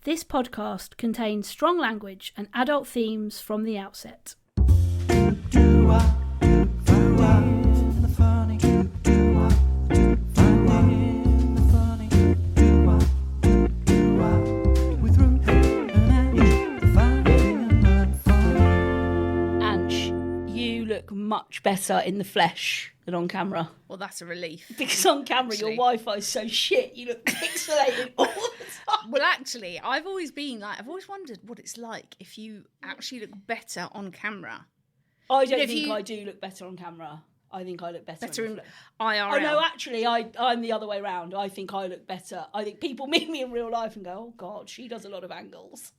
This podcast contains strong language and adult themes from the outset. Ange, you look much better in the flesh than on camera. Well, that's a relief. Because on camera, your Wi-Fi is so shit, you look pixelated all the time. Well, actually, I've always wondered what it's like if you actually look better on camera. I don't think I do look better on camera. I think I look better in flesh. IRL. Oh, no, actually, I'm the other way around. I think I look better. I think people meet me in real life and go, oh, God, she does a lot of angles.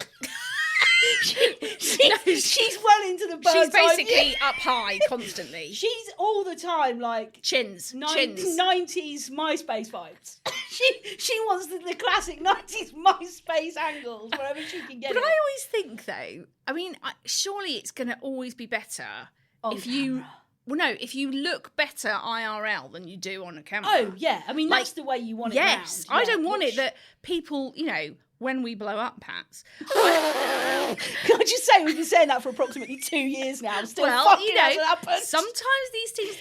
She's well into the bird's She's basically eye view. up high constantly. She's all the time like chins. 90s MySpace vibes. she wants the classic 90s MySpace angles wherever she can get But it. I always think, though, I mean, surely it's going to always be better on camera. If you look better IRL than you do on a camera. Oh, yeah. I mean, that's the way you want it Yes. round. I don't want it that people, when we blow up, Pats. Can I just say, we've been saying that for approximately 2 years now. Still hasn't happened. Sometimes these things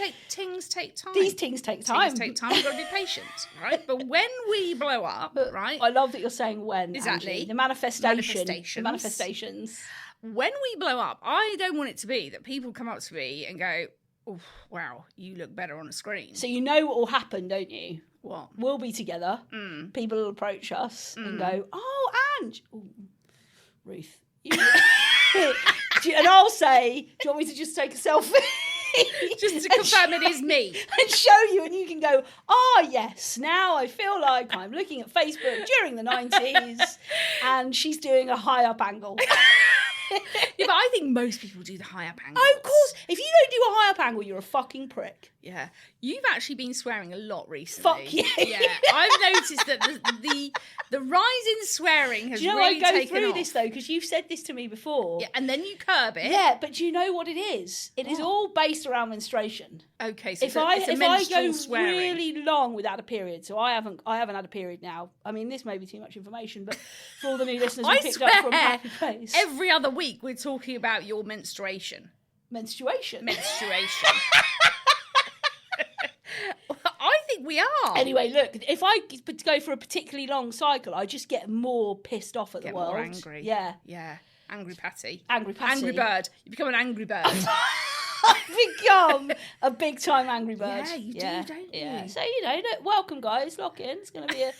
take time. These things take time. Things take time. You've got to be patient, right? But when we blow up, right? I love that you're saying when, exactly. Angie. The manifestations. When we blow up, I don't want it to be that people come up to me and go, oh, wow, you look better on a screen. So you know what will happen, don't you? What? We'll be together. People will approach us and go, oh, Ange. Ooh, Ruth. And I'll say, do you want me to just take a selfie? Just to confirm it is me. And show you, and you can go, yes, now I feel like I'm looking at Facebook during the 90s and she's doing a high up angle. Yeah, but I think most people do the high up angle. Oh, of course. If you don't do a high up angle, you're a fucking prick. Yeah. You've actually been swearing a lot recently. Fuck you. Yeah. I've noticed that the rise in swearing has really taken off. I go through this, though, because you've said this to me before. Yeah, and then you curb it. Yeah, but do you know what it is? It is all based around menstruation. Okay, so if I go swearing. really long without a period, so I haven't had a period now. I mean, this may be too much information, but for all the new listeners we picked up from Happy Place. Every other week we're talking about your menstruation. Menstruation. I think we are. Anyway, look, if I go for a particularly long cycle, I just get more pissed off at the world. More angry. Yeah. Yeah. Angry Patty. Angry Patty. Angry bird. You become an angry bird. I've become a big time angry bird. Yeah, you do, don't you? Yeah. So look, welcome guys, lock in. It's gonna be a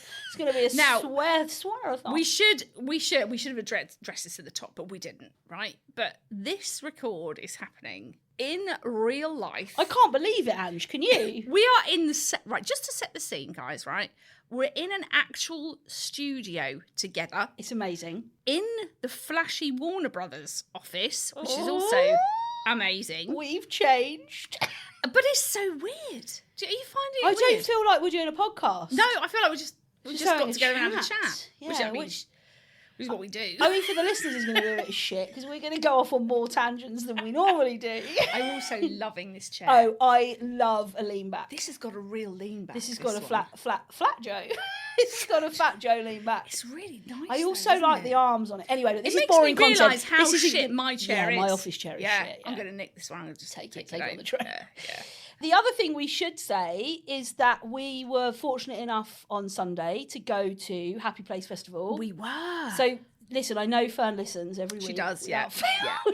now, swear-a-thon. We should have addressed this at the top, but we didn't, right? But this record is happening in real life. I can't believe it, Ange. Can you? We are in the set, right? Just to set the scene, guys, right? We're in an actual studio together. It's amazing. In the flashy Warner Brothers office, which is also amazing. We've changed. But it's so weird. Do you find it weird? I don't feel like we're doing a podcast. No, I feel like we just got together and have a chat. Yeah, which is what we do. I mean, for the listeners, it's going to be a bit of shit because we're going to go off on more tangents than we normally do. I'm also loving this chair. Oh, I love a lean back. This has got a real lean back. This has got a flat Joe. It's got a fat Joe lean back. It's really nice. I also like the arms on it. Anyway, look, this is makes boring me realise content. how shit my chair is. My office chair is shit. Yeah. I'm going to nick this one. I'm going to just take it on the tray. Yeah. The other thing we should say is that we were fortunate enough on Sunday to go to Happy Place Festival. We were. So, listen, I know Fern listens every week. She does, yeah.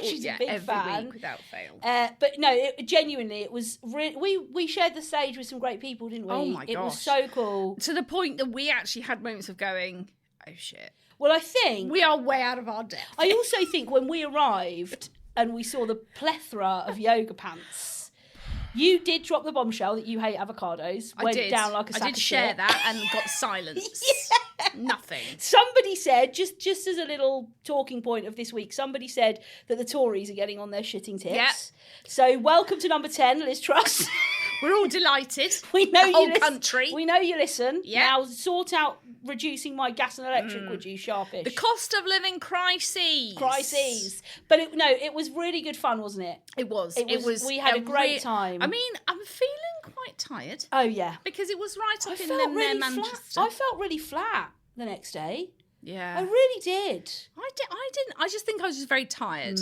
She's a big every fan. Week without fail. But no, genuinely, it was we shared the stage with some great people, didn't we? Oh my gosh. It was so cool. To the point that we actually had moments of going, oh shit. Well, I think we are way out of our depth. I also think when we arrived and we saw the plethora of yoga pants, you did drop the bombshell that you hate avocados. I did. Down like a sack I did of share shit. that and got silence. Yeah. Nothing. Somebody said, just as a little talking point of this week, somebody said that the Tories are getting on their shitting tits. Yep. So welcome to number 10, Liz Truss. We're all delighted. We know the whole country. We know you listen. Yep. Now sort out reducing my gas and electric, would you, sharpish? The cost of living crises. But it was really good fun, wasn't it? It was. We had a great time. I mean, I'm feeling quite tired. Oh, yeah. Because it was right up in really Manchester. I felt really flat the next day. Yeah. I really did. I didn't. I just think I was just very tired.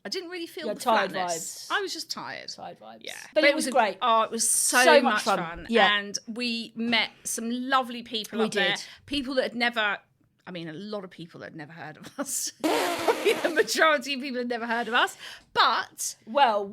I didn't really feel the tired flatness. vibes. I was just tired. Tired vibes. Yeah. But it was great. Oh, it was so much fun. Yeah. And we met some lovely people We up there. did. People that had never... I mean, a lot of people that had never heard of us. Probably the majority of people had never heard of us. But... Well,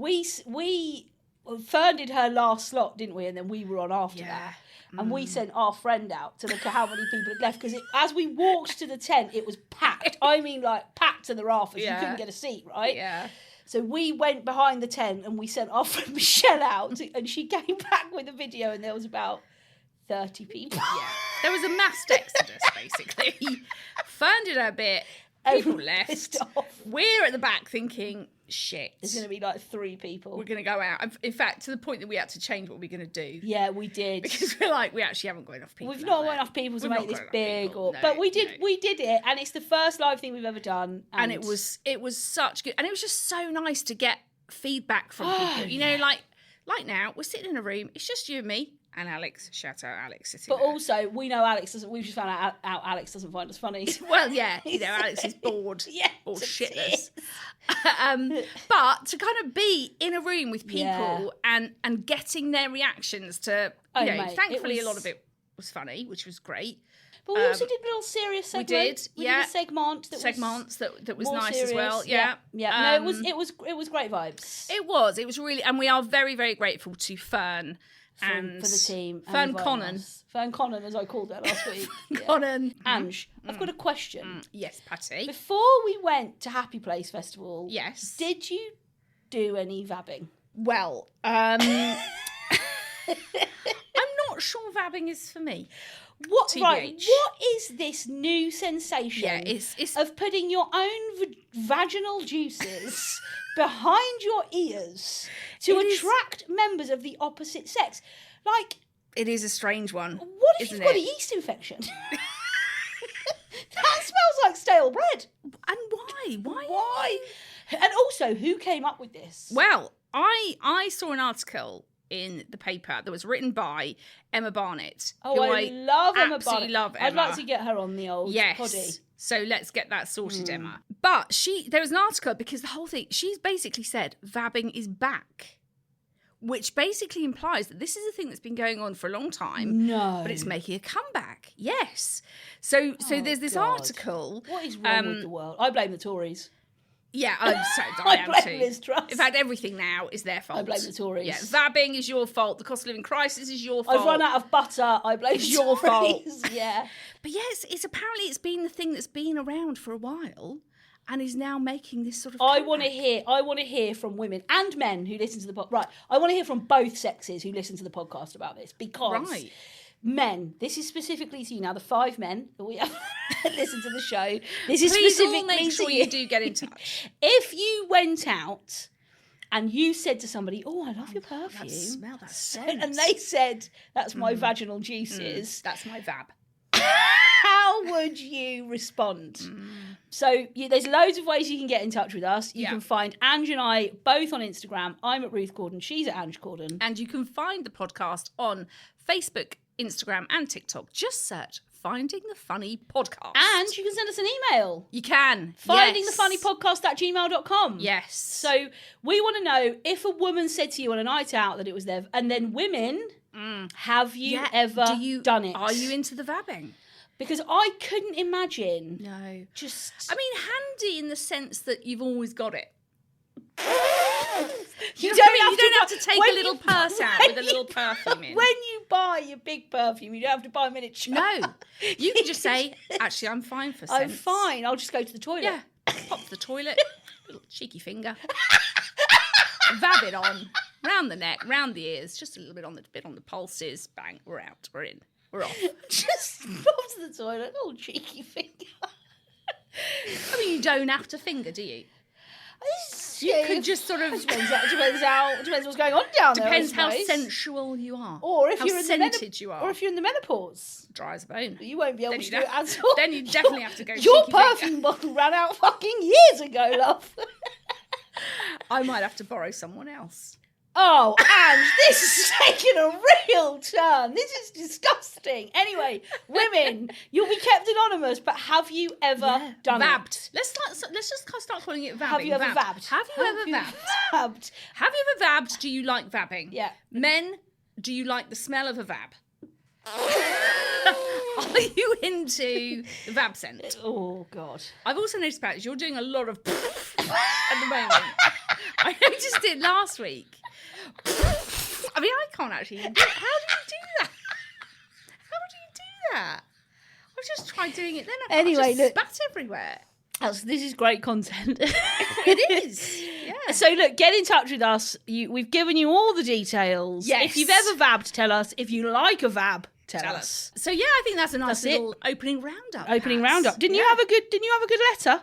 Fern did her last slot, didn't we? And then we were on after that. And we sent our friend out to look at how many people had left. Because as we walked to the tent, it was packed. I mean, like, packed to the rafters. Yeah. You couldn't get a seat, right? Yeah. So we went behind the tent and we sent our friend Michelle out. And she came back with a video and there was about 30 people. Yeah. There was a mass exodus, basically. Fern did her bit. People left. We're at the back thinking, shit. There's going to be like 3 people. We're going to go out. In fact, to the point that we had to change what we're going to do. Yeah, we did. Because we're like, we actually haven't got enough people. We've not got enough people to make this big. But we did it. And it's the first live thing we've ever done. And it was such good. And it was just so nice to get feedback from people. You know, like now, we're sitting in a room. It's just you and me. And Alex, shout out Alex. But there. Also, we know Alex doesn't. We've just found out Alex doesn't find us funny. Well, yeah, you know, Alex is bored, bored shitless. But to kind of be in a room with people and getting their reactions to, you know, thankfully a lot of it was funny, which was great. But we also did a little serious segment. We did a segment that was nice serious. As well. Yeah. No, it was great vibes. It was really, and we are very, very grateful to Fern. For the team. Fern Connon. Fern Connon, as I called her last week. Connon. Ange, I've got a question. Yes, Patty. Before we went to Happy Place Festival, yes, did you do any vabbing? Well, I'm not sure vabbing is for me. What is this new sensation it's of putting your own vaginal juices behind your ears to attract members of the opposite sex? Like, it is a strange one. What if you've got a yeast infection? That smells like stale bread. And why? Why? And also, who came up with this? Well, I saw an article in the paper that was written by Emma Barnett. Oh, I love Emma absolutely Barnett. Love Emma. I'd like to get her on the old poddy. So let's get that sorted, Emma. But there was an article because the whole thing, she's basically said vabbing is back, which basically implies that this is a thing that's been going on for a long time. No. But it's making a comeback. Yes. So there's this article. What is wrong with the world? I blame the Tories. Yeah, I am blame too. Liz Truss. In fact, everything now is their fault. I blame the Tories. Yeah, vabbing is your fault. The cost of living crisis is your fault. I've run out of butter. I blame it's your fault. Yeah. But yes, it's apparently it's been the thing that's been around for a while and is now making this sort of I want to hear from women and men who listen to the podcast. Right. I want to hear from both sexes who listen to the podcast about this because men, this is specifically to you now, the 5 men that we have listen to the show. This is Please specifically all make sure you do get in touch. If you went out and you said to somebody, "Oh, I love your perfume," smell that scent, and they said, "That's my vaginal juices," that's my vab. How would you respond? So there's loads of ways you can get in touch with us. You can find Ange and I both on Instagram. I'm at Ruth Gordon. She's at Ange Gordon. And you can find the podcast on Facebook, Instagram and TikTok. Just search Finding the Funny Podcast. And you can send us an email. You can. findingthefunnypodcast@gmail.com. Yes. So we want to know if a woman said to you on a night out that it was there, and then women, have you ever done it? Are you into the vabbing? Because I couldn't imagine. No. I mean, handy in the sense that you've always got it. You don't have to take a little purse out with a little perfume in. When you buy your big perfume, you don't have to buy a miniature. No. You can just say, actually, I'm fine for scents. I'm fine. I'll just go to the toilet. Yeah. Pop to the toilet. Little cheeky finger. Vab it on. Round the neck, round the ears. Just a little bit on the pulses. Bang. We're out. We're in. We're off. Just pop to the toilet. Little cheeky finger. I mean, you don't have to finger, do you? You could just sort of... Depends what's going on down there. Depends how sensual you are. Or if you're you are. Or if you're in the menopause. Dry as a bone. You won't be able to do it at all. Then you definitely have to go Your cheeky perfume finger. bottle ran out fucking years ago, love. I might have to borrow someone else. Oh, Ange, this is taking a real turn. This is disgusting. Anyway, women, you'll be kept anonymous, but have you ever done vabbed? Let's just start calling it vabbing. Have you ever vabbed? Have you ever vabbed? Have you ever vabbed? Do you like vabbing? Yeah. Men, do you like the smell of a vab? Are you into the vab scent? Oh, God. I've also noticed, Pat, you're doing a lot of at the moment. I noticed it last week. I mean, I can't actually do it. How do you do that? How do you do that? I've just tried doing it then. I just spat everywhere. This is great content. It is. Yeah. So look, get in touch with us. We've given you all the details. Yes. If you've ever vabbed, tell us. If you like a vab, tell us. So yeah, I think that's a nice little opening roundup. Didn't you have a good letter?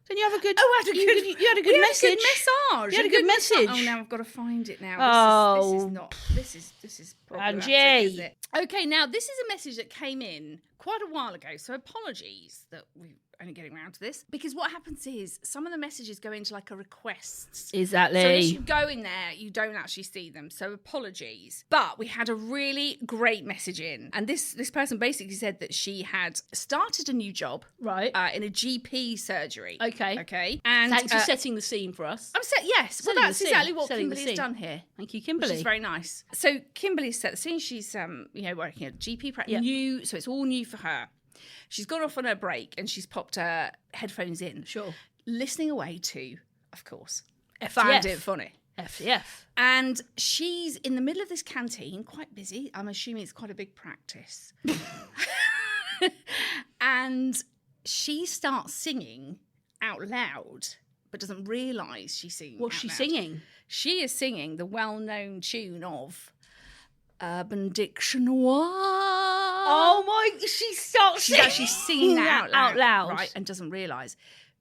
Didn't you have a good? Oh, I had a good. You had a good message. A good massage. You had a good message. Oh, now I've got to find it now. This is not. This is problematic, Angie. isn't it? Okay, now this is a message that came in quite a while ago. So apologies that we're only getting around to this, because what happens is some of the messages go into like a requests. Exactly. So unless you go in there, you don't actually see them. So apologies. But we had a really great message in, and this person basically said that she had started a new job, right, in a GP surgery. Okay. And thanks for setting the scene for us. Yes. Well, that's exactly what Kimberly's done here. Thank you, Kimberly. Which is very nice. So Kimberly set the scene. She's working at GP practice, new, so it's all new for her. She's gone off on her break and she's popped her headphones in. Sure. Listening away to, of course, FTF. Found it funny. FTF. And she's in the middle of this canteen, quite busy. I'm assuming it's quite a big practice. And she starts singing out loud, but doesn't realise she's singing What's out she loud. singing? She is singing the well-known tune of Urban Dictionary. Oh my! She's actually singing that out loud, right? And doesn't realise.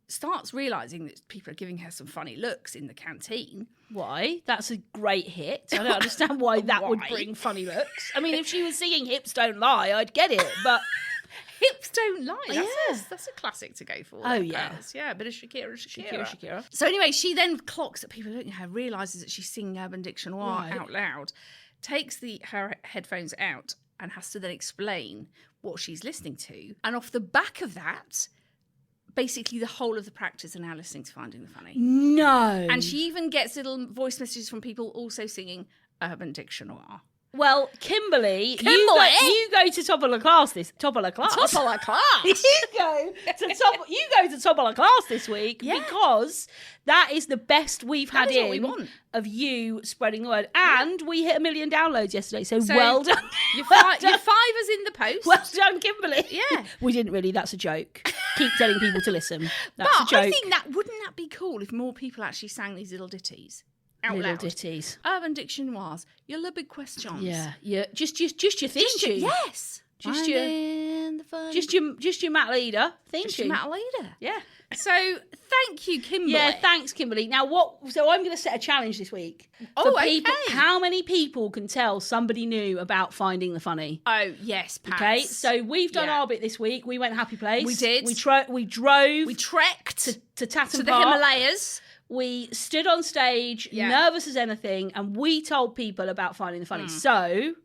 Starts realising that people are giving her some funny looks in the canteen. Why? That's a great hit. I don't understand why that would bring funny looks. I mean, if she was singing "Hips Don't Lie," I'd get it, but Hips Don't Lie. That's a classic to go for. Oh yeah, girls. Yeah, a bit of Shakira. Shakira. So anyway, she then clocks at people looking at her, realises that she's singing Urban Dictionary out loud, takes her headphones out, and has to then explain what she's listening to. And off the back of that, basically the whole of the practice are now listening to Finding the Funny. No. And she even gets little voice messages from people also singing Urban Dictionary. Well, Kimberly, you go to top of the class Top of the class. you go to top of the class this week because that is the best we've had of you spreading the word. And we hit 1 million downloads yesterday, so well done. Your fiver's in the post. Well done, Kimberly. Yeah. We didn't really, that's a joke. Keep telling people to listen. That's but a joke. I think wouldn't that be cool if more people actually sang these little ditties? Out little loud. ditties. Urban Dictionaries. Your little big questions. Yeah. Just your theme tune. Yes. Just your Matt Leader theme tune. Matt Leader. Yeah. So thank you, Kimberly. Yeah, thanks, Kimberly. Now so I'm going to set a challenge this week. Okay. How many people can tell somebody new about Finding the Funny? Oh, yes, Pat. Okay, so we've done our bit this week. We went Happy Place. We did. We drove. We trekked to Tatton to the Park. Himalayas. We stood on stage, nervous as anything, and we told people about Finding the Funny. So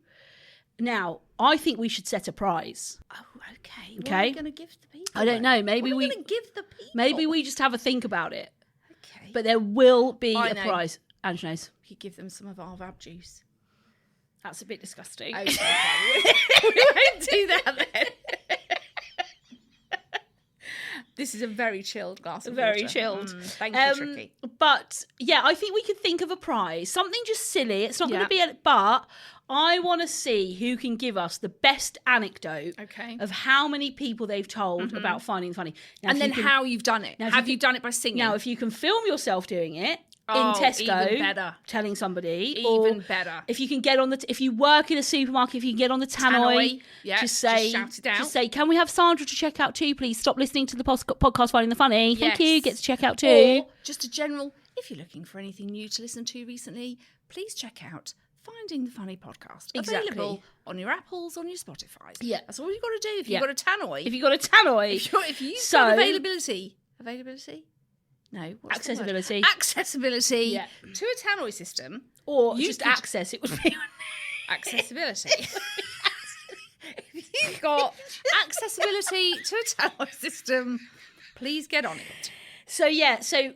now I think we should set a prize. Oh, okay. What are we going to give the people? I don't know. Maybe what are we going to give the people? Maybe we just have a think about it. Okay. But there will be a prize. Ange knows. We could give them some of our vab juice. That's a bit disgusting. Okay. We won't do that then. This is a very chilled glass of water. Very chilled. Thank you, Tricky. But yeah, I think we could think of a prize. Something just silly. It's not going to be but I want to see who can give us the best anecdote of how many people they've told about Finding the Funny. Now, and then how you've done it. Have you done it by singing? Now, if you can film yourself doing it, in Tesco, even better. Telling somebody, even better. If you can get on if you work in a supermarket, if you can get on the tannoy, just shout it out. Just say, can we have Sandra to check out too, please? Stop listening to the podcast Finding the Funny. Thank you. Get to check out too. Or just a general, if you're looking for anything new to listen to recently, please check out Finding the Funny podcast. Exactly. Available on your Apples, on your Spotify. Yeah. That's all you've got to do if you've got a tannoy. If you've got a tannoy. If you've got availability. No. Accessibility. Accessibility to a tannoy system. Or just access, it would be. Accessibility. If you've got accessibility to a tannoy system, please get on it. So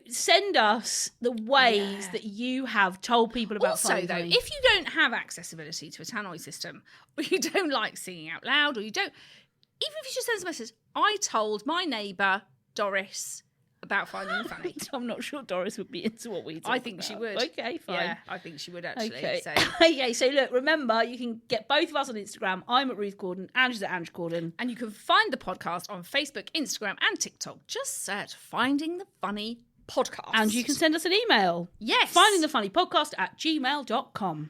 send us the ways that you have told people about Also, though, if you don't have accessibility to a tannoy system, or you don't like singing out loud, or you don't, even if you just send us a message, I told my neighbour, Doris, about finding the funny. I'm not sure Doris would be into what we talk I think about. she would. Okay, fine. Yeah, I think she would actually. Okay. So. Okay, so look, remember, you can get both of us on Instagram. I'm at Ruth Gordon, Ange is at Ange Gordon. And you can find the podcast on Facebook, Instagram and TikTok. Just search Finding the Funny Podcast. And you can send us an email. Yes. findingthefunnypodcast@gmail.com.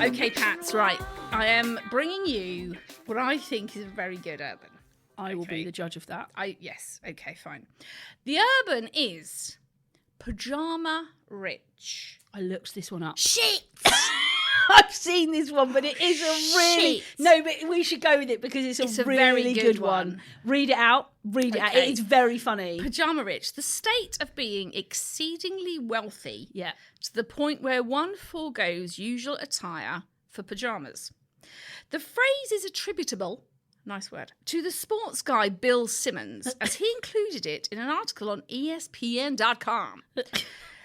Okay, Pats, right. I am bringing you what I think is a very good urban. I will be the judge of that. Yes, okay, fine. The urban is pyjama rich. I looked this one up. Shit! I've seen this one, but it is a really... Shit. No, but we should go with it because it's a really very good one. Read it out. Read it out. It's very funny. Pyjama rich. The state of being exceedingly wealthy to the point where one forgoes usual attire for pyjamas. The phrase is attributable, nice word, to the sports guy Bill Simmons, as he included it in an article on ESPN.com.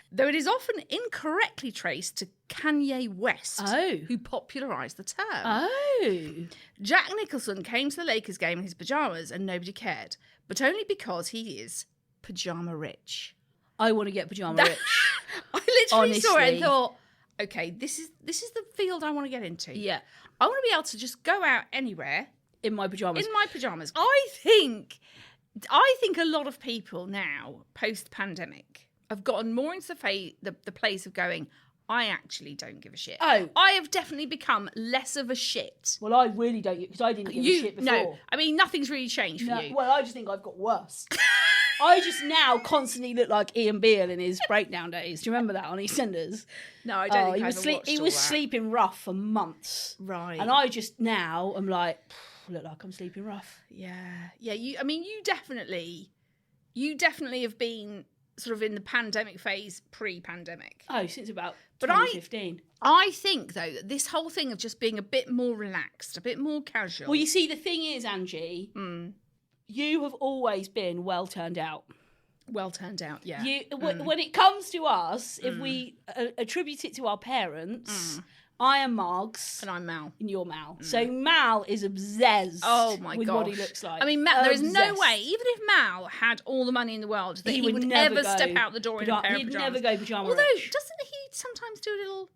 Though it is often incorrectly traced to Kanye West, who popularised the term. Oh. Jack Nicholson came to the Lakers game in his pyjamas and nobody cared, but only because he is pyjama rich. I want to get pyjama rich. I literally saw it and thought, okay, this is the field I want to get into. Yeah. I want to be able to just go out anywhere. In my pyjamas. I think a lot of people now, post-pandemic, have gotten more into the place of going, I actually don't give a shit. Oh. I have definitely become less of a shit. Well, I really don't, because I didn't give a shit before. No, I mean, nothing's really changed for you. Well, I just think I've got worse. I just now constantly look like Ian Beale in his breakdown days. Do you remember that on EastEnders? No, I don't think he was sleeping rough for months. Right. And I just now am like, look like I'm sleeping rough. Yeah. Yeah, you definitely have been sort of in the pandemic phase, pre-pandemic. Oh, since about 2015. I think, though, that this whole thing of just being a bit more relaxed, a bit more casual. Well, you see, the thing is, Angie, you have always been well turned out. Well turned out, yeah. When it comes to us, if we attribute it to our parents... I am Margs. And I'm Mal. And you're Mal. So Mal is obsessed with what he looks like. I mean, Mal, there is no way, even if Mal had all the money in the world, that he would never step out the door in a pair of pyjamas. He'd never go pyjama Although, rich. doesn't he sometimes do a little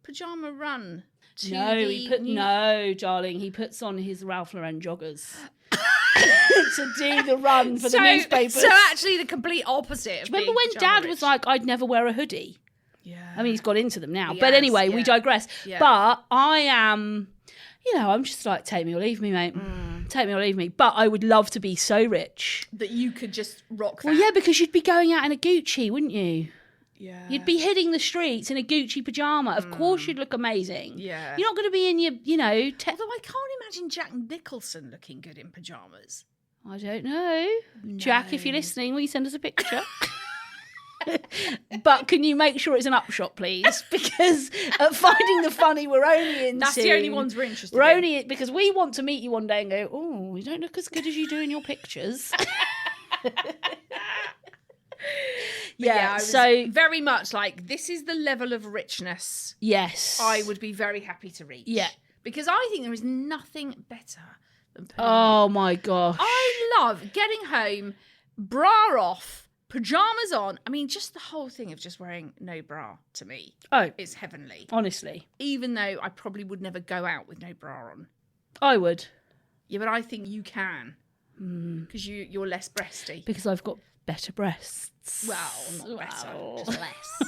pyjama run? No, darling. He puts on his Ralph Lauren joggers. To do the run for the newspapers. So actually the complete opposite. Do you remember when Dad was like, I'd never wear a hoodie? Yeah. I mean, he's got into them now. But anyway, we digress. Yeah. But I am, I'm just like, take me or leave me, mate. Take me or leave me. But I would love to be so rich. That you could just rock that. Well, yeah, because you'd be going out in a Gucci, wouldn't you? Yeah. You'd be hitting the streets in a Gucci pyjama. Of course you'd look amazing. Yeah. You're not going to be in your, Although I can't imagine Jack Nicholson looking good in pyjamas. I don't know. No. Jack, if you're listening, will you send us a picture? But can you make sure it's an upshot, please? Because at Finding the Funny, we're only into... That's the only ones we're interested in. We're only... Because we want to meet you one day and go, oh, you don't look as good as you do in your pictures. So very much like, this is the level of richness. Yes. I would be very happy to reach. Yeah. Because I think there is nothing better than... Oh, my gosh. I love getting home, bra off, pyjamas on. I mean, just the whole thing of just wearing no bra to me is heavenly. Honestly. Even though I probably would never go out with no bra on. I would. Yeah, but I think you can. Because you're less breasty. Because I've got better breasts. Well, not better, just less.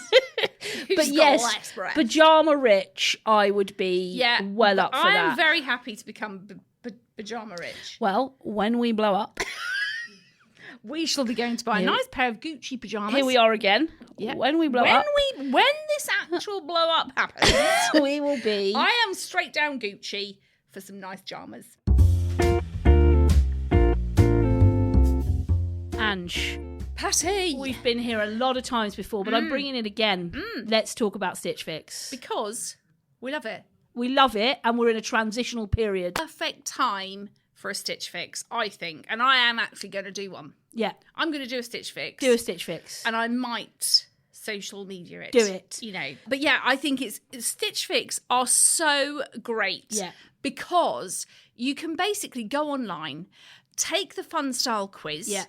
But yes, pyjama rich, I would be well up for that. I am very happy to become pyjama rich. Well, when we blow up... we shall be going to buy a nice pair of Gucci pyjamas. Here we are again. Yeah. When we blow up. When this actual blow up happens, we will be. I am straight down Gucci for some nice pyjamas. Ange. Patty. We've been here a lot of times before, but I'm bringing it again. Let's talk about Stitch Fix. Because we love it. We love it, and we're in a transitional period. Perfect time for a Stitch Fix, I think. And I am actually going to do one. Yeah. I'm going to do a Stitch Fix. Do a Stitch Fix. And I might social media it. Do it. You know. But yeah, I think Stitch Fix are so great. Yeah. Because you can basically go online, take the fun style quiz. Yeah.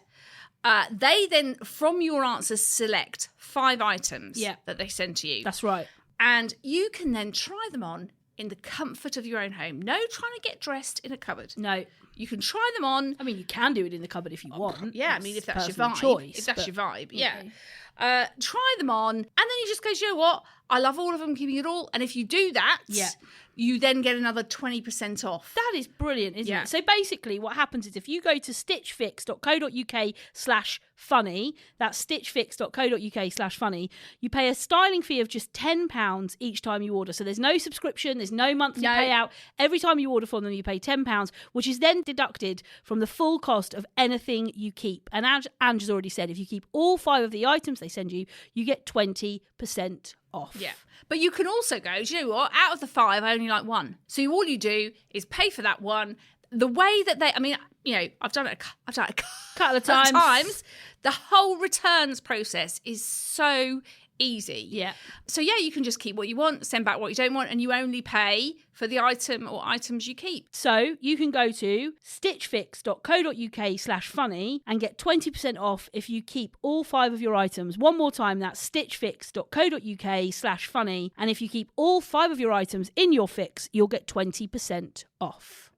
They then, from your answers, select 5 items that they send to you. That's right. And you can then try them on in the comfort of your own home. No trying to get dressed in a cupboard. No. You can try them on. I mean, you can do it in the cupboard if you want. Yeah, I mean, if that's your vibe. Choice, if that's your vibe, yeah. Okay. Try them on, and then you just go, you know what? I love all of them, keeping it all. And if you do that, you then get another 20% off. That is brilliant, isn't it? So basically what happens is if you go to stitchfix.co.uk/funny, that's stitchfix.co.uk/funny, you pay a styling fee of just £10 each time you order. So there's no subscription, there's no monthly payout. Every time you order from them, you pay £10, which is then deducted from the full cost of anything you keep. And Ange has already said, if you keep all 5 of the items they send you, you get 20% off. Yeah. But you can also go, do you know what? Out of the 5, I only like 1. So all you do is pay for that one. The way that they, I mean, you know, I've done it a couple of times. The whole returns process is so easy. Yeah. So yeah, you can just keep what you want, send back what you don't want, and you only pay for the item or items you keep. So you can go to stitchfix.co.uk/funny and get 20% off if you keep all 5 of your items. One more time, that's stitchfix.co.uk/funny. And if you keep all 5 of your items in your fix, you'll get 20% off.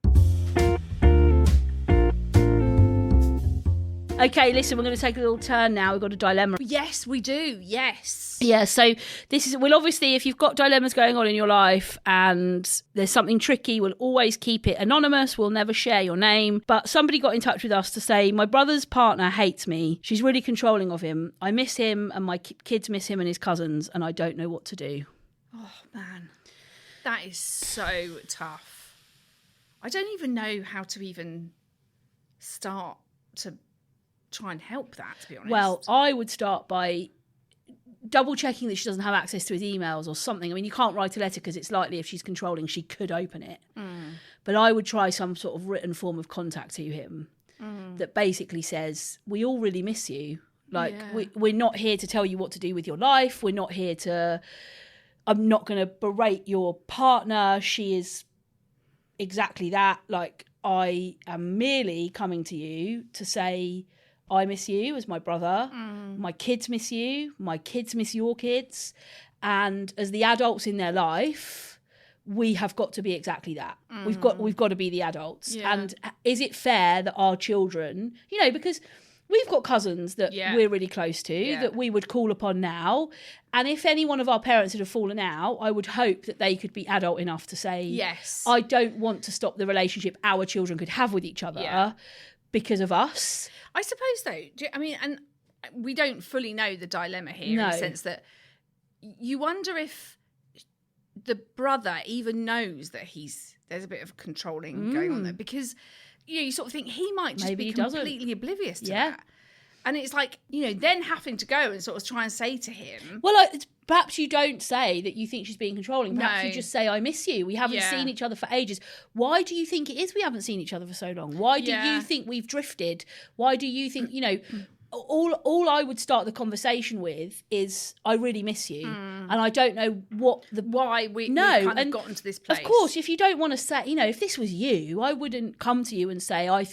Okay, listen, we're going to take a little turn now. We've got a dilemma. Yes, we do. Yes. Yeah, so this is, well, obviously, if you've got dilemmas going on in your life and there's something tricky, we'll always keep it anonymous. We'll never share your name. But somebody got in touch with us to say, my brother's partner hates me. She's really controlling of him. I miss him and my kids miss him and his cousins, and I don't know what to do. Oh, man. That is so tough. I don't even know how to even start to try and help that, to be honest. Well, I would start by double checking that she doesn't have access to his emails or something. I mean, you can't write a letter because it's likely if she's controlling, she could open it. But I would try some sort of written form of contact to him that basically says, we all really miss you. Like, we're not here to tell you what to do with your life. We're not here to, I'm not going to berate your partner. She is exactly that. Like, I am merely coming to you to say, I miss you as my brother. My kids miss you. My kids miss your kids. And as the adults in their life, we have got to be exactly that. We've got to be the adults. Yeah. And is it fair that our children, you know, because we've got cousins that we're really close to that we would call upon now. And if any one of our parents had fallen out, I would hope that they could be adult enough to say, yes, I don't want to stop the relationship our children could have with each other because of us. I suppose, though, I mean, and we don't fully know the dilemma here in the sense that you wonder if the brother even knows that there's a bit of controlling going on there, because, you know, you sort of think he might just be completely oblivious to that. And it's like, you know, then having to go and sort of try and say to him... Well, perhaps you don't say that you think she's being controlling. Perhaps you just say, I miss you. We haven't seen each other for ages. Why do you think it is we haven't seen each other for so long? Why do you think we've drifted? Why do you think, you know... All I would start the conversation with is, I really miss you. And I don't know why we've kind of gotten to this place. Of course, if you don't want to say, you know, if this was you, I wouldn't come to you and say, I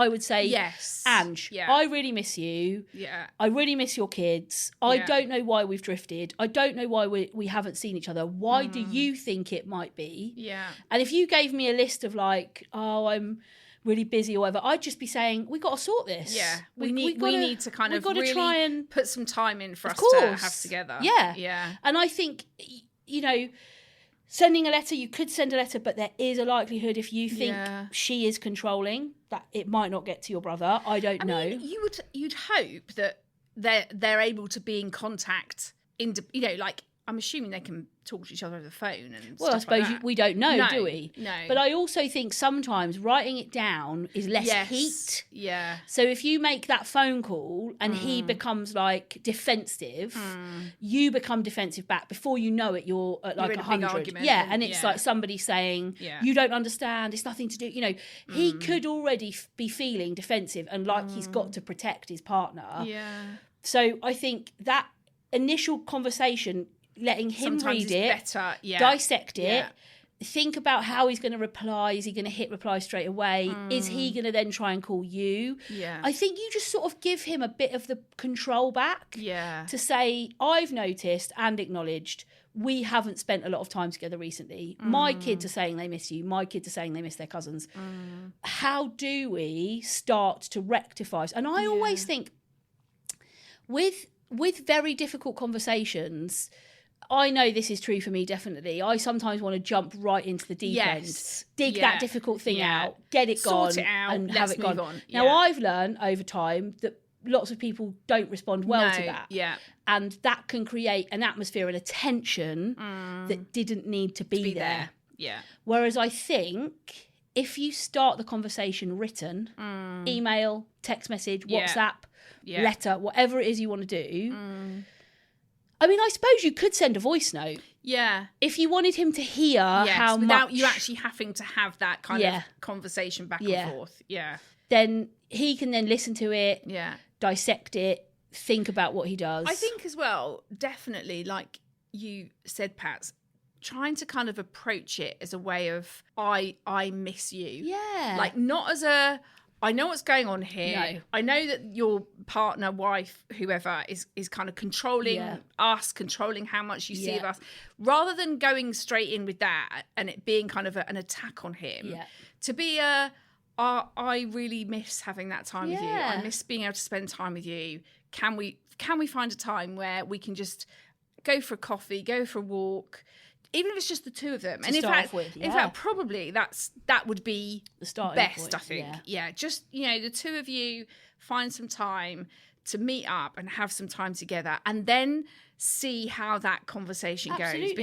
would say, yes, Ange, I really miss you. Yeah. I really miss your kids. I don't know why we've drifted. I don't know why we haven't seen each other. Why do you think it might be? Yeah. And if you gave me a list of like, oh, I'm really busy or whatever, I'd just be saying, we got to sort this. Yeah, we need to kind of really try and put some time in for us to have together. Yeah. And I think, you know, Sending a letter, you could send a letter, but there is a likelihood if you think she is controlling that it might not get to your brother. I don't know. Mean, you'd hope that they're able to be in contact like I'm assuming they can talk to each other over the phone and well, stuff I suppose like that. We don't know, do we? No. But I also think sometimes writing it down is less heat. Yeah. So if you make that phone call and he becomes like defensive, you become defensive back. Before you know it, you're at like 100. Yeah, and it's like somebody saying, you don't understand, it's nothing to do. You know, he could already be feeling defensive and like he's got to protect his partner. Yeah. So I think that initial conversation, letting him sometimes read it, better. dissect it, think about how he's going to reply. Is he going to hit reply straight away? Is he going to then try and call you? Yeah. I think you just sort of give him a bit of the control back to say, I've noticed and acknowledged we haven't spent a lot of time together recently. My kids are saying they miss you. My kids are saying they miss their cousins. How do we start to rectify? And I always think with very difficult conversations, I know this is true for me, definitely. I sometimes want to jump right into the deep end, dig that difficult thing out, get it Sort gone, it out, and have it gone. On. Now, I've learned over time that lots of people don't respond well to that. Yeah. And that can create an atmosphere and a tension that didn't need to be there. Yeah. Whereas I think if you start the conversation written, email, text message, WhatsApp, letter, whatever it is you want to do. I mean, I suppose you could send a voice note. Yeah. If you wanted him to hear how without much... you actually having to have that kind of conversation back and forth. Yeah. Then he can then listen to it, dissect it, think about what he does. I think as well, definitely, like you said, Pat, trying to kind of approach it as a way of, I miss you. Yeah. Like not as a... I know what's going on here. No. I know that your partner, wife, whoever, is kind of controlling us, controlling how much you see of us. Rather than going straight in with that and it being kind of an attack on him, to be I really miss having that time with you. I miss being able to spend time with you. Can we find a time where we can just go for a coffee, go for a walk, even if it's just the two of them? And in fact, probably that would be the starting best point, I think. Yeah, just the two of you find some time to meet up and have some time together, and then see how that conversation goes.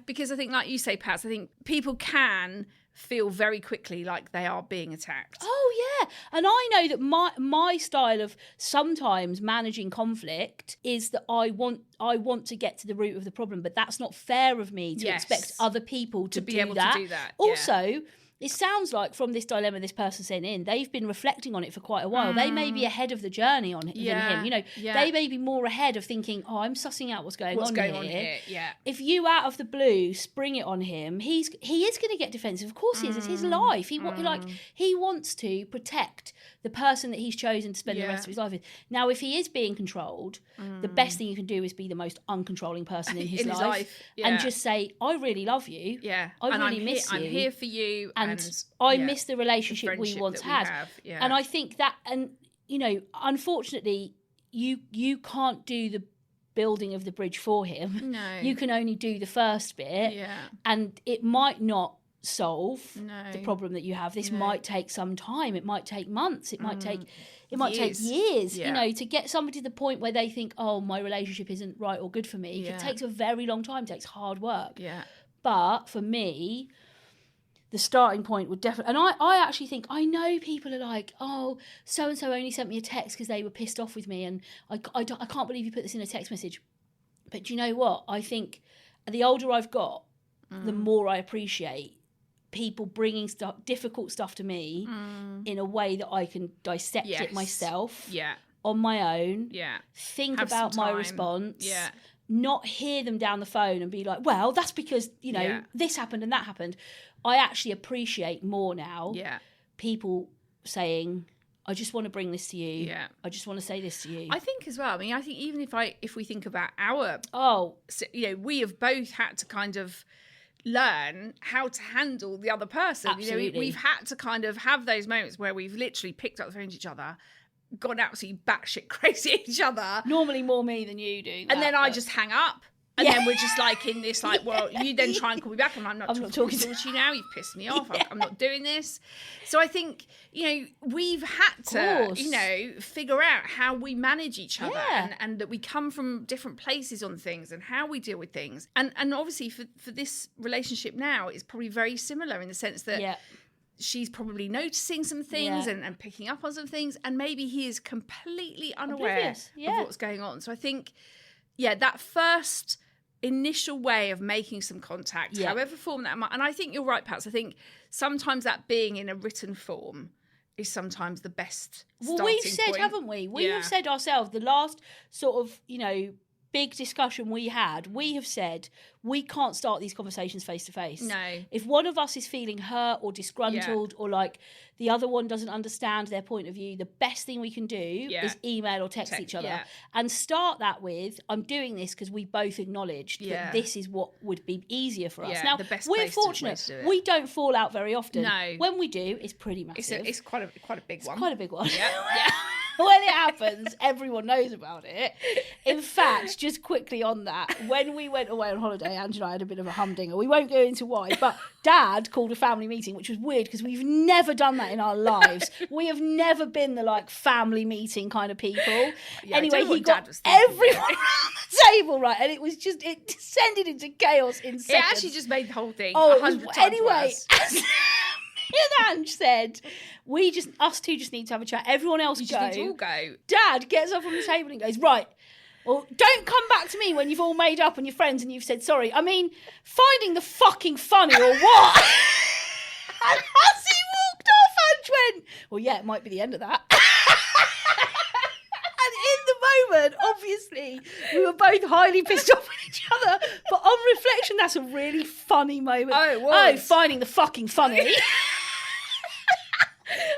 Because I think, like you say, Pat, I think people can feel very quickly like they are being attacked. Oh yeah, and I know that my style of sometimes managing conflict is that I want to get to the root of the problem, but that's not fair of me to expect other people to be able to do that. Also, it sounds like from this dilemma this person's sent in, they've been reflecting on it for quite a while. They may be ahead of the journey than him. They may be more ahead of thinking, I'm sussing out what's going on here. Yeah. If you out of the blue spring it on him, he is going to get defensive. Of course he is. It's his life. He wants to protect the person that he's chosen to spend the rest of his life with. Now, if he is being controlled, the best thing you can do is be the most uncontrolling person in his life. And just say, I really love you. Yeah. I really miss you. I'm here for you. And I miss the relationship we once had. And I think that, and unfortunately, you can't do the building of the bridge for him. No. You can only do the first bit. Yeah. And it might not solve the problem that you have. This might take some time. It might take months. It might take years, to get somebody to the point where they think, oh, my relationship isn't right or good for me. It takes a very long time. It takes hard work. Yeah. But for me, the starting point would definitely... And I actually think, I know people are like, oh, so-and-so only sent me a text because they were pissed off with me and I can't believe you put this in a text message. But do you know what? I think the older I've got, the more I appreciate people bringing difficult stuff to me in a way that I can dissect it myself on my own, think about my response, not hear them down the phone and be like, well, that's because, this happened and that happened. I actually appreciate more now people saying, I just want to bring this to you. Yeah. I just want to say this to you. I think as well, I mean, I think even if we think about our... we have both had to kind of learn how to handle the other person. Absolutely. We've had to kind of have those moments where we've literally picked up the phone to each other, gone absolutely batshit crazy at each other. Normally more me than you do. And then I just hang up. And then we're just like in this, like, well, you then try and call me back. And I'm not talking to you now. You've pissed me off. I'm not doing this. So I think, we've had to, figure out how we manage each other and that we come from different places on things and how we deal with things. And obviously for this relationship now, it's probably very similar in the sense that she's probably noticing some things and picking up on some things. And maybe he is completely unaware of what's going on. So I think, that first initial way of making some contact, however form that might, and I think you're right, Pats. I think sometimes that being in a written form is sometimes the best we've said point. Haven't we have said ourselves, the last sort of big discussion we have said we can't start these conversations face to face. No. If one of us is feeling hurt or disgruntled or like the other one doesn't understand their point of view, the best thing we can do is email or text each other and start that with, I'm doing this because we both acknowledged that this is what would be easier for us. Now, we're fortunate. We don't fall out very often. No. When we do, it's pretty massive. It's quite a big one. It's quite a big one. Yeah. When it happens, everyone knows about it. In fact, just quickly on that, when we went away on holiday, Ange and I had a bit of a humdinger. We won't go into why, but Dad called a family meeting, which was weird because we've never done that in our lives. We have never been the like family meeting kind of people. Yeah, anyway, he got everyone around the table, right? And it descended into chaos in seconds. It actually just made the whole thing 100 times worse. And Ange said, us two just need to have a chat. Everyone else you just need to all go. Dad gets up from the table and goes, right, well, don't come back to me when you've all made up and your friends and you've said sorry. I mean, finding the fucking funny or what? And as he walked off, Ange went, well, yeah, it might be the end of that. And in the moment, obviously, we were both highly pissed off with each other. But on reflection, that's a really funny moment. Oh, it was. Finding the fucking funny.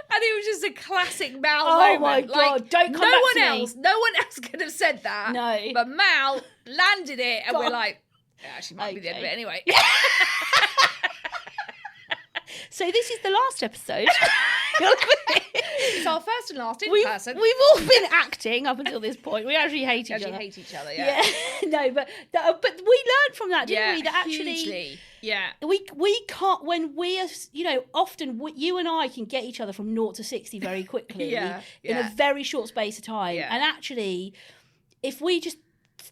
And it was just a classic Mal moment. Oh my God, don't come back to me. No one else could have said that. No. But Mal landed it and we're like, actually might be the end of it anyway. So this is the last episode. It's our first and last in person. We've all been acting up until this point. We actually hate each other. Hate each other, yeah. No, but we learned from that, didn't we? That actually, hugely. Yeah. We can't, when we are, often you and I can get each other from 0 to 60 very quickly in a very short space of time. Yeah. And actually, if we just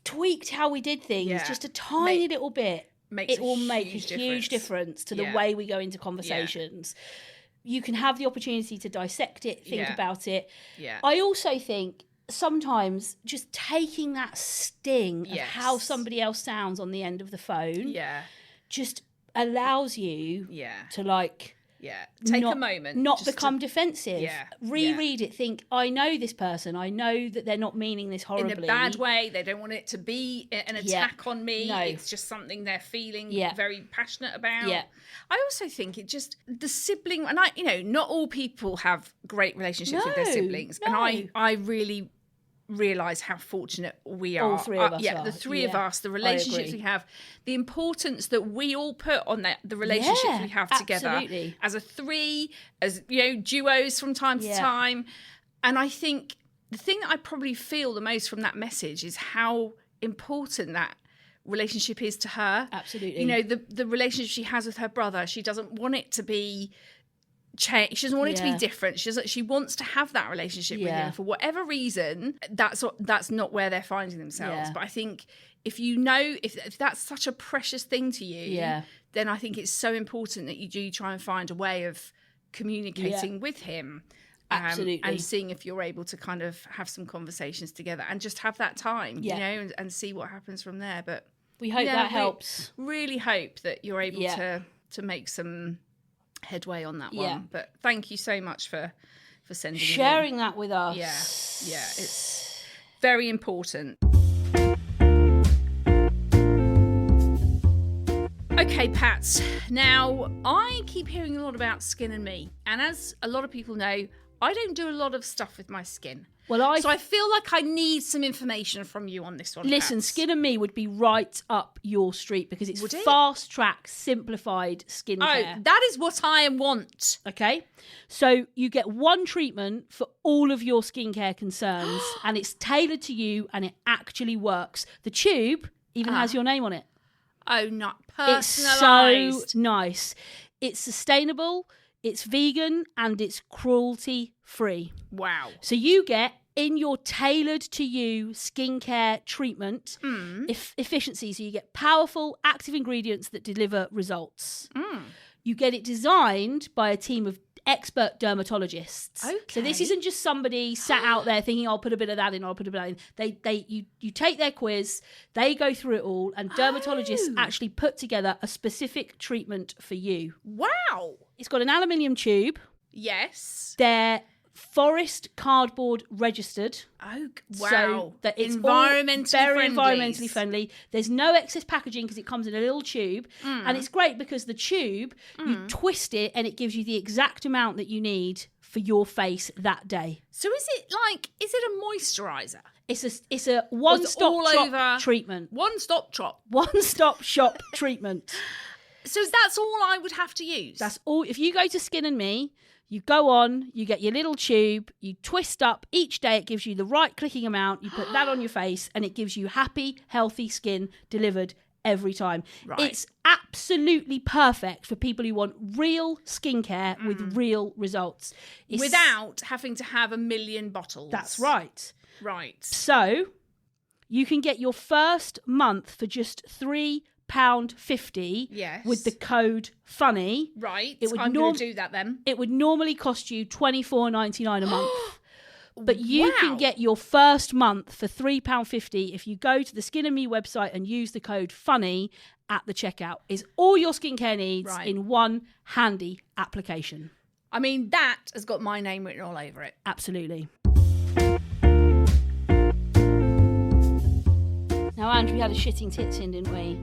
tweaked how we did things just a tiny little bit, it will make a huge difference to the way we go into conversations. You can have the opportunity to dissect it, think about it. Yeah. I also think sometimes just taking that sting of how somebody else sounds on the end of the phone just allows you to like... take a moment. Not become defensive. Reread it. Think, I know this person. I know that they're not meaning this horribly. In a bad way. They don't want it to be an attack on me. No. It's just something they're feeling very passionate about. Yeah. I also think the sibling, and not all people have great relationships with their siblings. No. And I really realise how fortunate we are. All three of us are. The three of us, the relationships we have, the importance that we all put on the relationships we have together as a three, as duos from time to time. And I think the thing that I probably feel the most from that message is how important that relationship is to her. Absolutely. The relationship she has with her brother, she doesn't want it to be change. She doesn't want it to be different. She wants to have that relationship with him. For whatever reason, that's not where they're finding themselves. But I think if if that's such a precious thing to you, then I think it's so important that you do try and find a way of communicating with him. Absolutely. And seeing if you're able to kind of have some conversations together and just have that time, and see what happens from there. But we hope that helps. Really hope that you're able to make some headway on that one. But thank you so much for sharing that with us. It's very important. Okay, Pat. Now, I keep hearing a lot about skin and me, and as a lot of people know, I don't do a lot of stuff with my skin. So I feel like I need some information from you on this one. Listen, Pat. Skin and Me would be right up your street because it's fast track, simplified skincare. Oh, that is what I want. Okay. So you get one treatment for all of your skincare concerns and it's tailored to you and it actually works. The tube Even has your name on it. Oh, not personalised. It's so nice. It's sustainable, it's vegan, and it's cruelty-free. Wow. So you get, in your tailored-to-you skincare treatment, efficiency. So you get powerful, active ingredients that deliver results. You get it designed by a team of expert dermatologists. Okay. So this isn't just somebody sat out there thinking, I'll put a bit of that in, I'll put a bit of that in. You take their quiz, they go through it all, and dermatologists actually put together a specific treatment for you. Wow. It's got an aluminium tube. Yes. They're forest cardboard registered. Oh, wow. So that it's environmentally friendly. There's no excess packaging because it comes in a little tube. And it's great because the tube, you twist it and it gives you the exact amount that you need for your face that day. So is it a moisturiser? It's a one-stop shop treatment. One-stop shop. One-stop shop treatment. So that's all I would have to use? That's all. If you go to Skin and Me, you go on, you get your little tube, you twist up each day, it gives you the right clicking amount, you put that on your face, and it gives you happy, healthy skin delivered every time. Right. It's absolutely perfect for people who want real skincare with real results. Without having to have a million bottles. That's right. Right. So, you can get your first month for just £3.50 with the code FUNNY. Right. I'm going to do that then. It would normally cost you $24.99 a month. But you can get your first month for £3.50 if you go to the Skin and Me website and use the code FUNNY at the checkout. Is all your skincare needs in one handy application. I mean, that has got my name written all over it. Absolutely. Now, Andrew, we had a shitting tits in, didn't we?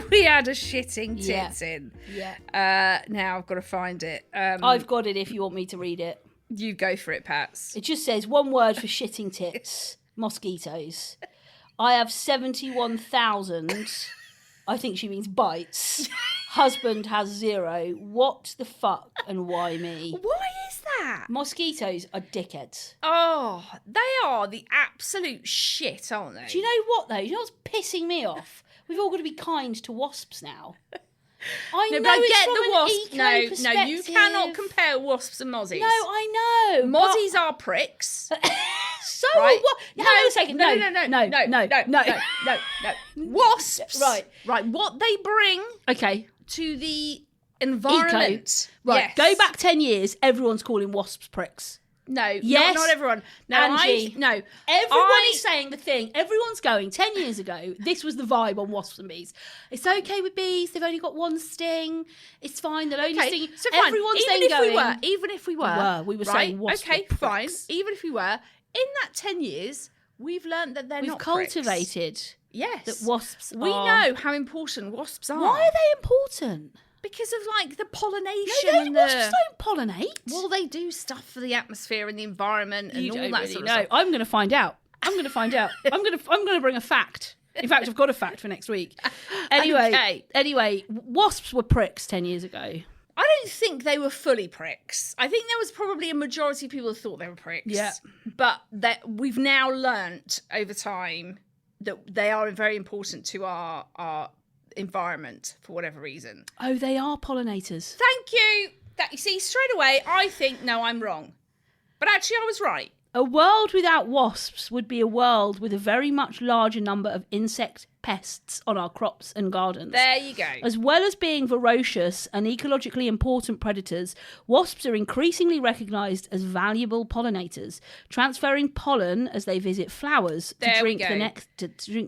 We had a shitting tits in. Yeah. Now I've got to find it. I've got it if you want me to read it. You go for it, Pats. It just says one word for shitting tits. Mosquitoes. I have 71,000. I think she means bites. Husband has 0. What the fuck and why me? Why is that? Mosquitoes are dickheads. Oh, they are the absolute shit, aren't they? Do you know what, though? You know what's pissing me off? We've all got to be kind to wasps now. I know it's from an eco perspective. No, you cannot compare wasps and mozzies. No, I know. Mozzies are pricks. So right? What? Hang on a second. No. Wasps. Right. What they bring. Okay. To the environment. Eco. Right. Yes. Go back 10 years. Everyone's calling wasps pricks. No, yes. not everyone. No, Angie, everyone is saying the thing. Everyone's going, 10 years ago, this was the vibe on wasps and bees. It's okay with bees. They've only got one sting. It's fine. They'll only sting. So fine. Everyone's Even if we were. We were saying wasps. Okay, fine. Even if we were. In that 10 years, we've learned that they're not cultivated. Pricks. Yes. That wasps We know how important wasps are. Why are they important? Because of the pollination. No, wasps don't pollinate. Well, they do stuff for the atmosphere and the environment and all that sort of stuff. I'm going to find out. I'm going to bring a fact. In fact, I've got a fact for next week. Anyway, wasps were pricks 10 years ago. I don't think they were fully pricks. I think there was probably a majority of people who thought they were pricks. Yeah. But that we've now learnt over time that they are very important to our environment for whatever reason. Oh, they are pollinators. Thank you. You see, straight away, I think, no, I'm wrong. But actually, I was right. A world without wasps would be a world with a very much larger number of insect pests on our crops and gardens. There you go. As well as being ferocious and ecologically important predators, wasps are increasingly recognised as valuable pollinators, transferring pollen as they visit flowers to drink the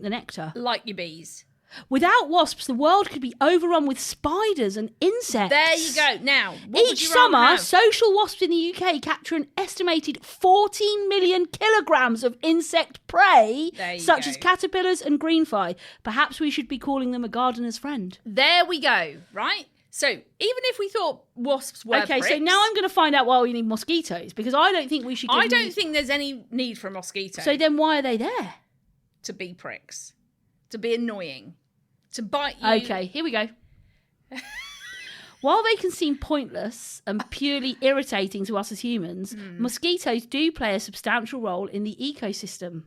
nectar. Like your bees. Without wasps, the world could be overrun with spiders and insects. There you go. Now, each summer, social wasps in the UK capture an estimated 14 million kilograms of insect prey, such as caterpillars and greenfly. Perhaps we should be calling them a gardener's friend. There we go. Right? So, even if we thought wasps were pricks, so now I'm going to find out why we need mosquitoes, because I don't think we should I don't think there's any need for a mosquito. So then why are they there? To be pricks. To be annoying. To bite you. Okay, here we go. While they can seem pointless and purely irritating to us as humans, mosquitoes do play a substantial role in the ecosystem.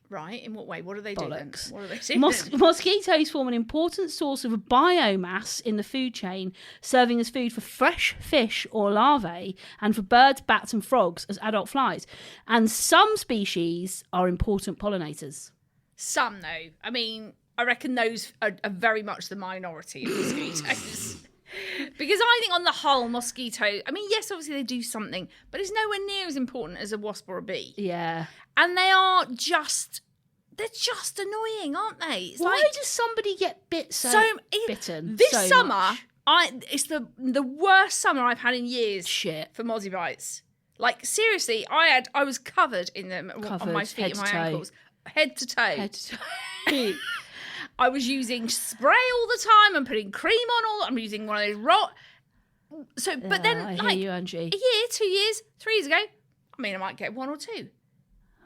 Right, in what way? What are they Bollocks. doing? What are they doing? Mosquitoes form an important source of biomass in the food chain, serving as food for fresh fish or larvae, and for birds, bats and frogs as adult flies. And some species are important pollinators. Some, though. I mean, I reckon those are very much the minority of mosquitoes. Because I think on the whole, mosquitoes, I mean, yes, obviously they do something, but it's nowhere near as important as a wasp or a bee. Yeah. And they're just annoying, aren't they? It's Why does somebody get bitten This so summer, much? it's the worst summer I've had in years. Shit. For mozzie bites. Like, seriously, I was covered in them on my feet and my ankles. Head to toe. I was using spray all the time and putting cream on I'm using one of those but then, I like, hear you, Angie. a year, 2 years, 3 years ago, I mean, I might get 1 or 2.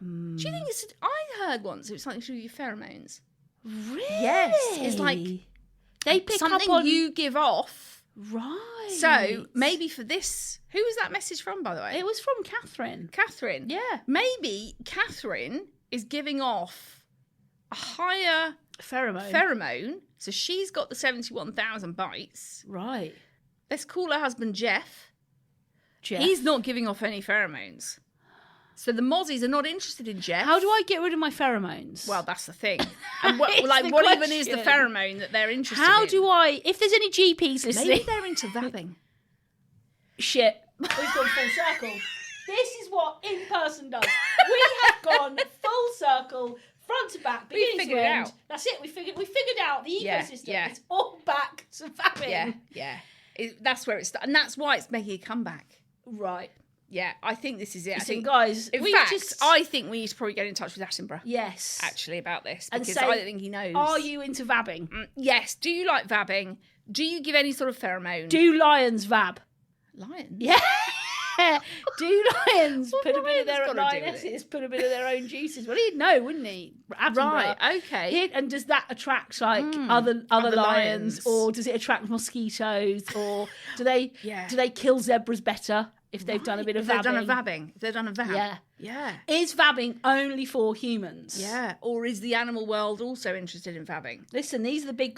Do you think I heard once it was something to do with your pheromones. Really? Yes. It's like they pick something up on... you give off. Right. So maybe for this, who was that message from, by the way? It was from Catherine. Catherine. Yeah. Maybe Catherine is giving off a higher pheromone. So she's got the 71,000 bites. Right. Let's call her husband Jeff. He's not giving off any pheromones. So the mozzies are not interested in Jeff. How do I get rid of my pheromones? Well, that's the thing. And what even is the pheromone that they're interested in? How do I... If there's any GPs listening... Maybe they're into vabbing. Shit. We've gone full circle. This is what in-person does. We have gone full circle, front to back, beginning to end. Out. That's it. We figured out the ecosystem. Yeah. It's all back to vabbing. Yeah. That's where it's... And that's why it's making a comeback. Right. Yeah, I think this is it. Listen, guys, in fact, I think we need to probably get in touch with Attenborough. Yes. Actually, about this. And because say, I don't think he knows. Are you into vabbing? Yes. Do you like vabbing? Do you give any sort of pheromone? Do lions vab? Lions? Yeah. Do lions put a bit of their lionesses, put a bit of their own juices? Well, he'd know, wouldn't he? Right, okay. And does that attract other lions, or does it attract mosquitoes, or do they kill zebras better if they've done a bit of vabbing? If they've done a vab. Yeah. Yeah. Is vabbing only for humans? Yeah. Or is the animal world also interested in vabbing? Listen, these are the big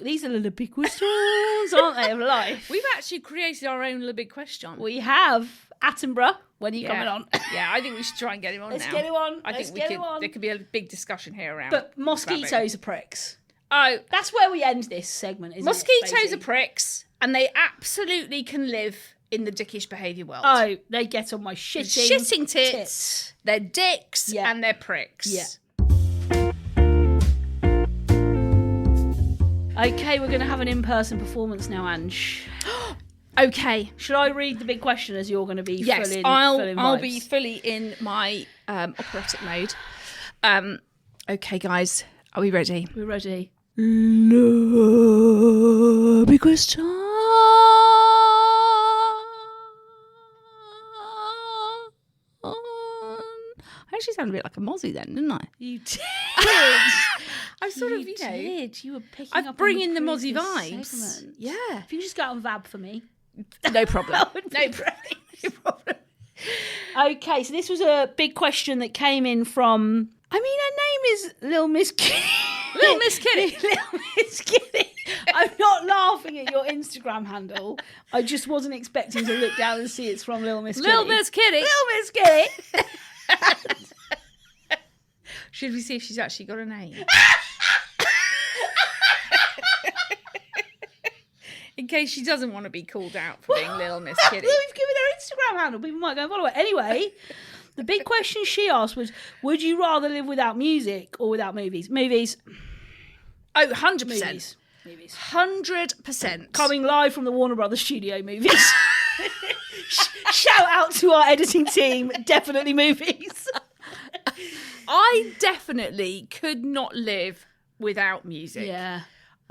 questions, aren't they, of life? We've actually created our own little big question. We have. Attenborough, when are you coming on? Yeah, I think we should try and get him on Let's get him on. I think there could be a big discussion here around. But mosquitoes are pricks. Oh. That's where we end this segment, isn't it? Mosquitoes are pricks, and they absolutely can live in the dickish behaviour world. Oh, they get on my shitting tits. They're dicks and they're pricks. Yeah. Okay, we're going to have an in-person performance now, Ange. Okay. Should I read the big question as you're going to be full in I'll be fully in my operatic mode. Okay, guys. Are we ready? We're ready. Big question. I actually sounded a bit like a mozzie then, didn't I? You did. I sort of, you did. You were picking up. I'm bringing the mozzie vibes. Segment. Yeah. If you just go out and vab for me. No problem. No problem. Okay, so this was a big question that came in from... I mean, her name is Little Miss Kitty. Little Miss Kitty. Little Miss Kitty. I'm not laughing at your Instagram handle. I just wasn't expecting to look down and see it's from Little Miss Kitty. Little Miss Kitty. Little Miss Kitty. Should we see if she's actually got a name? In case she doesn't want to be called out for being Little Miss Kitty. We've given her Instagram handle. People might go and follow it. Anyway, the big question she asked was, would you rather live without music or without movies? Movies. Oh, 100%. Movies. 100%. Coming live from the Warner Brothers studio, movies. Shout out to our editing team. Definitely movies. I definitely could not live without music. Yeah.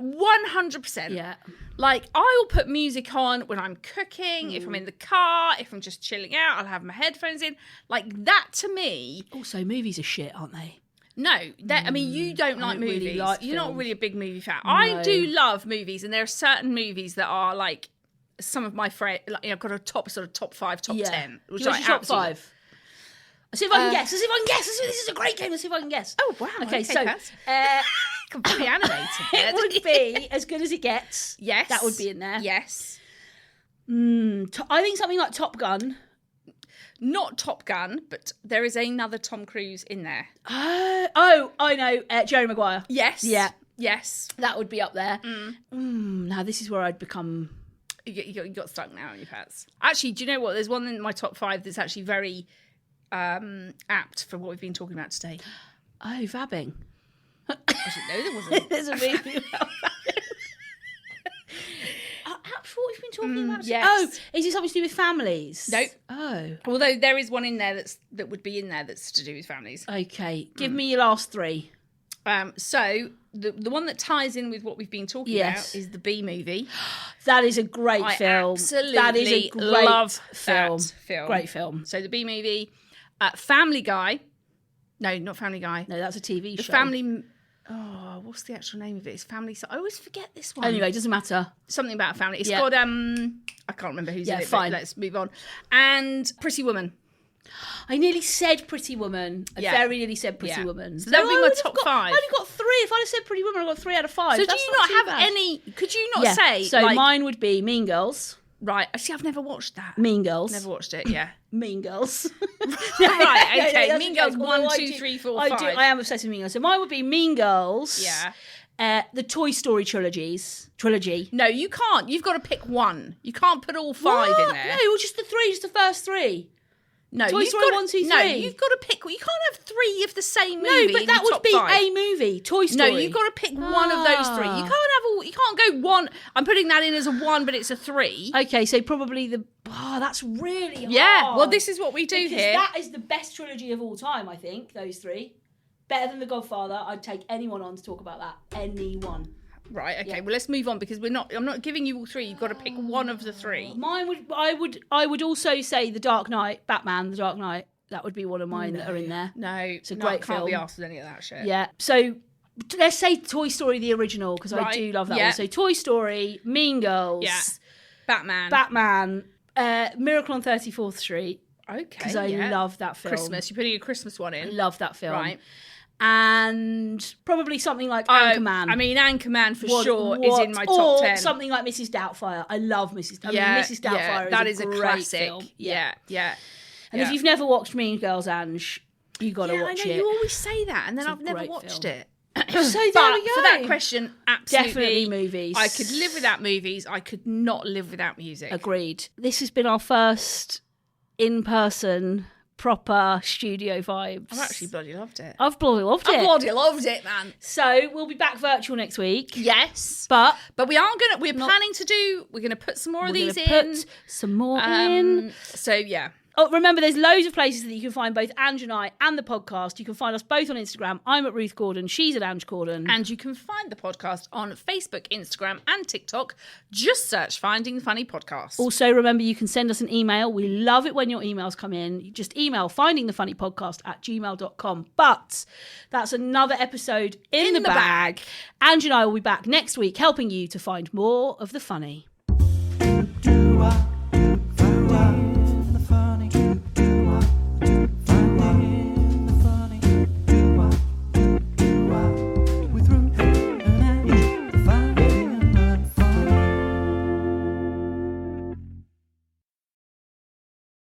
100%. Yeah. Like, I will put music on when I'm cooking, if I'm in the car, if I'm just chilling out, I'll have my headphones in. Like, that to me... Also, movies are shit, aren't they? No. I mean, you don't like movies. Really like You're not really a big movie fan. No. I do love movies, and there are certain movies that are, like, some of my friends... Like, I've got a top 5, top 10. Which What's your top 5? Let's see if I can guess. This is a great game. Let's see if I can guess. Oh, wow. Okay, so... completely animated. It would be As Good As It Gets. Yes. That would be in there. Yes. I think something like Top Gun. Not Top Gun, but there is another Tom Cruise in there. I know. Jerry Maguire. Yes. Yeah. Yes. That would be up there. Now, this is where I'd become... You got stuck now on your pants. Actually, do you know what? There's one in my top 5 that's actually very apt for what we've been talking about today. Oh, vabbing. I didn't know there wasn't. There's a movie about vabbing. Apt for what we've been talking about today? Yes. Oh, is it something to do with families? Nope. Oh. Although there is one in there that would be in there that's to do with families. Okay. Give me your last 3. So the one that ties in with what we've been talking about is the Bee Movie. That is a great film. Absolutely, that is a great love film. That film. Great film. So the Bee Movie, Family Guy. No, not Family Guy. No, that's a TV show. Family. Oh, what's the actual name of it? It's Family. I always forget this one. Anyway, it doesn't matter. Something about a family. It's got I can't remember who's in it. Fine. But let's move on. And Pretty Woman. I nearly said Pretty Woman. I very nearly said Pretty Woman. So that would be my top 5. I only got 3. If I'd have said Pretty Woman, I got 3 out of 5. So do you not have any? Could you not say? So mine would be Mean Girls. Right. See, I've never watched that. Mean Girls. Never watched it. Yeah. Mean Girls. Right. Okay. Mean Girls. 1, 2, 3, 4, 5. I am obsessed with Mean Girls. So mine would be Mean Girls. Yeah. The Toy Story trilogy. No, you can't. You've got to pick one. You can't put all 5 in there. No, well, just the 3. Just the first 3. No, Toy Story 1, 2, 3. No, you've got to pick. You can't have 3 of the same movie. No, but that would be a movie. Toy Story. No, you've got to pick one of those 3. You can't have all. You can't go 1. I'm putting that in as a 1, but it's a 3. Okay, so probably the. Oh, that's really hard. Yeah. Well, this is what we do here. That is the best trilogy of all time. I think those 3. Better than The Godfather. I'd take anyone on to talk about that. Anyone. Right. Okay. Yeah. Well, let's move on because I'm not giving you all 3. You've got to pick one of the 3. Mine would. I would also say The Dark Knight. Batman. The Dark Knight. That would be one of mine that are in there. No, it's a great film. Can't be asked with any of that shit. Yeah. So let's say Toy Story the original because I do love that one. So Toy Story, Mean Girls, Batman, Miracle on 34th Street. Okay. Because I love that film. Christmas. You're putting a Christmas one in. I love that film. Right. And probably something like Anchorman. I mean, Anchorman for sure is in my top 10. Or something like Mrs. Doubtfire. I love Mrs. Mrs. Doubtfire is a great classic film. Yeah. And if you've never watched Mean Girls, Ange, you got to watch it. You always say that, and then I've never watched it. So there we go. For that question, absolutely. Definitely movies. I could live without movies. I could not live without music. Agreed. This has been our first in-person, proper studio vibes. I've actually bloody loved it. I've bloody loved it. I bloody loved it, man. So we'll be back virtual next week. Yes. But we're planning to put some more of these in. Put some more in. So yeah. Oh, remember, there's loads of places that you can find both Ange and I and the podcast. You can find us both on Instagram. I'm at Ruth Gordon. She's at Ange Gordon. And you can find the podcast on Facebook, Instagram and TikTok. Just search Finding the Funny Podcast. Also, remember, you can send us an email. We love it when your emails come in. You just email findingthefunnypodcast@gmail.com. But that's another episode in the bag. Ange and I will be back next week helping you to find more of the funny.